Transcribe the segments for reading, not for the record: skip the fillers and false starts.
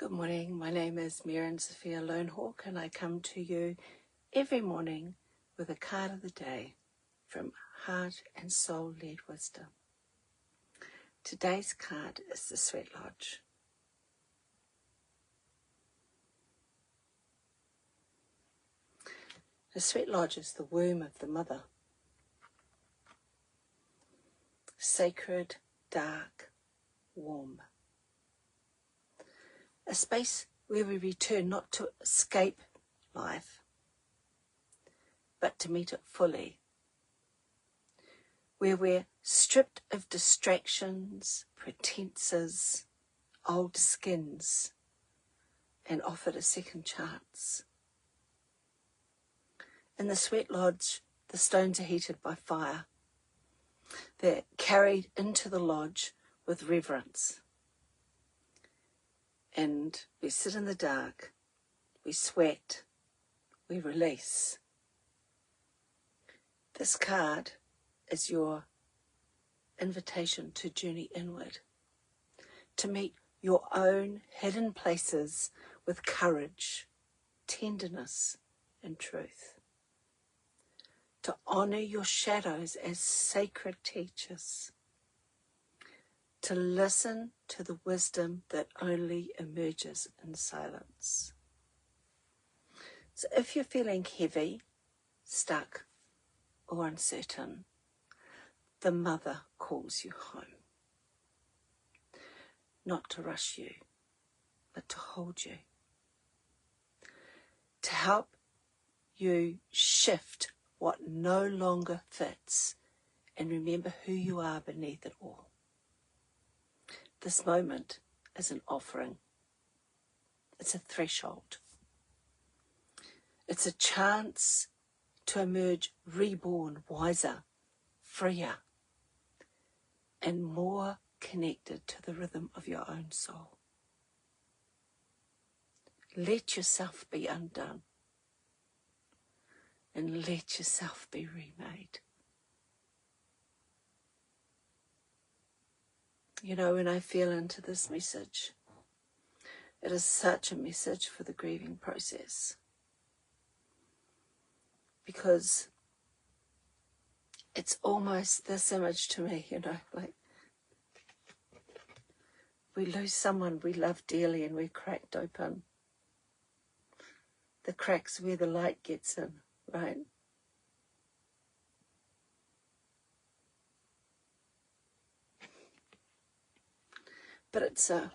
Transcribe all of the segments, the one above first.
Good morning, my name is Merran Sophia Lonehawk and I come to you every morning with a card of the day from Heart and Soul Led Wisdom. Today's card is the Sweat Lodge. The Sweat Lodge is the womb of the mother. Sacred, dark, warm. A space where we return not to escape life, but to meet it fully. Where we're stripped of distractions, pretenses, old skins, and offered a second chance. In the Sweat Lodge, the stones are heated by fire. They're carried into the lodge with reverence. And we sit in the dark, we sweat, we release. This card is your invitation to journey inward, to meet your own hidden places with courage, tenderness, and truth. To honour your shadows as sacred teachers. To listen to the wisdom that only emerges in silence. So if you're feeling heavy, stuck, or uncertain, the mother calls you home. Not to rush you, but to hold you. To help you shift what no longer fits and remember who you are beneath it all. This moment is an offering. It's a threshold. It's a chance to emerge reborn, wiser, freer, and more connected to the rhythm of your own soul. Let yourself be undone, and let yourself be remade. You know, when I feel into this message, it is such a message for the grieving process. Because it's almost this image to me, you know, like we lose someone we love dearly and we're cracked open. The cracks where the light gets in, right? But it's the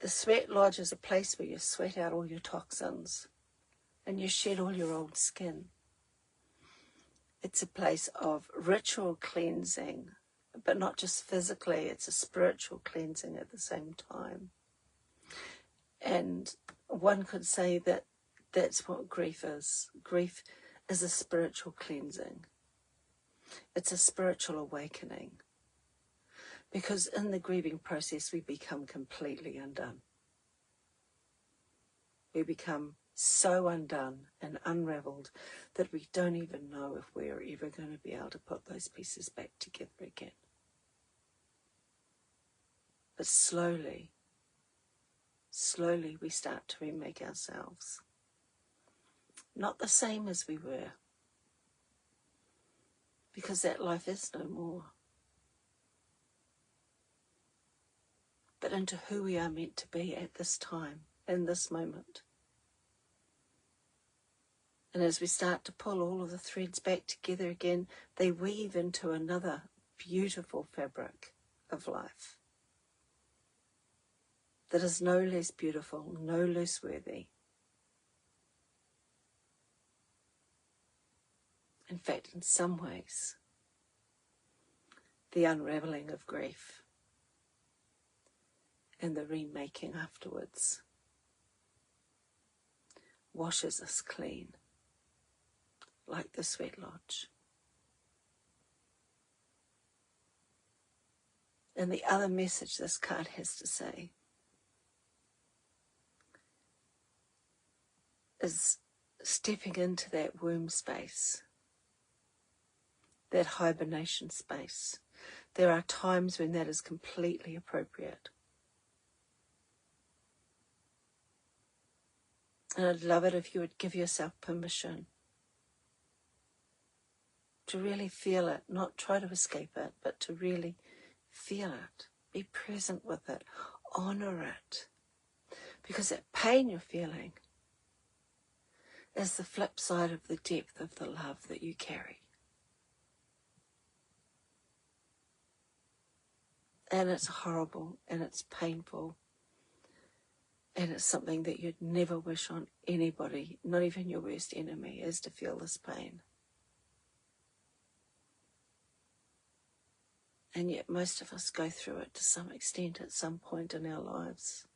Sweat Lodge is a place where you sweat out all your toxins and you shed all your old skin. It's a place of ritual cleansing, but not just physically, it's a spiritual cleansing at the same time. And one could say that that's what grief is. Grief is a spiritual cleansing. It's a spiritual awakening. Because in the grieving process, we become completely undone. We become so undone and unravelled that we don't even know if we're ever going to be able to put those pieces back together again. But slowly we start to remake ourselves. Not the same as we were. Because that life is no more. But into who we are meant to be at this time, in this moment. And as we start to pull all of the threads back together again, they weave into another beautiful fabric of life that is no less beautiful, no less worthy. In fact, in some ways, the unravelling of grief and the remaking afterwards washes us clean, like the Sweat Lodge. And the other message this card has to say is stepping into that womb space, that hibernation space, There are times when that is completely appropriate. And I'd love it if you would give yourself permission to really feel it, not try to escape it, but to really feel it, be present with it, honor it. Because that pain you're feeling is the flip side of the depth of the love that you carry. And it's horrible, and it's painful, and it's something that you'd never wish on anybody, not even your worst enemy, is to feel this pain. And yet most of us go through it to some extent at some point in our lives,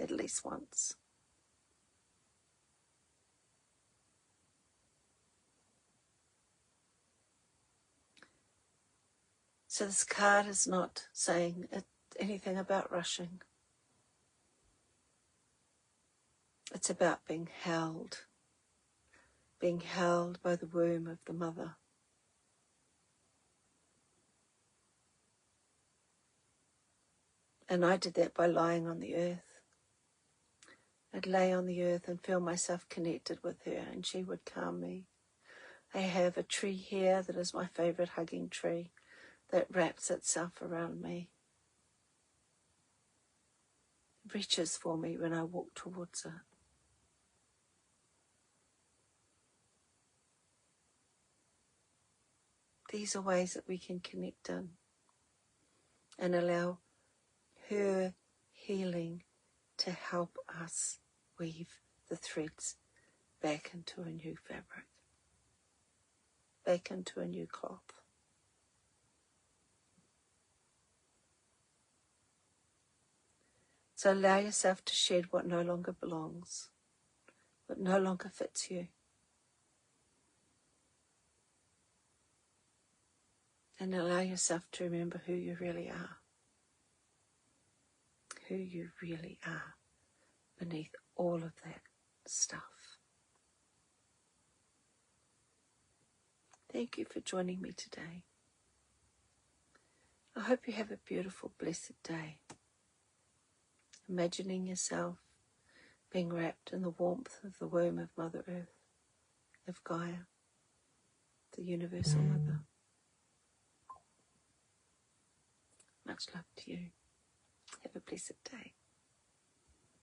at least once. So this card is not saying anything about rushing. It's about being held by the womb of the mother. And I did that by lying on the earth. I'd lay on the earth and feel myself connected with her, and she would calm me. I have a tree here that is my favourite hugging tree that wraps itself around me. It reaches for me when I walk towards it. These are ways that we can connect in and allow her healing to help us weave the threads back into a new fabric, back into a new cloth. So allow yourself to shed what no longer belongs, what no longer fits you. And allow yourself to remember who you really are. Who you really are beneath all of that stuff. Thank you for joining me today. I hope you have a beautiful, blessed day. Imagining yourself being wrapped in the warmth of the womb of Mother Earth, of Gaia, the Universal Mother. Much love to you. Have a blessed day.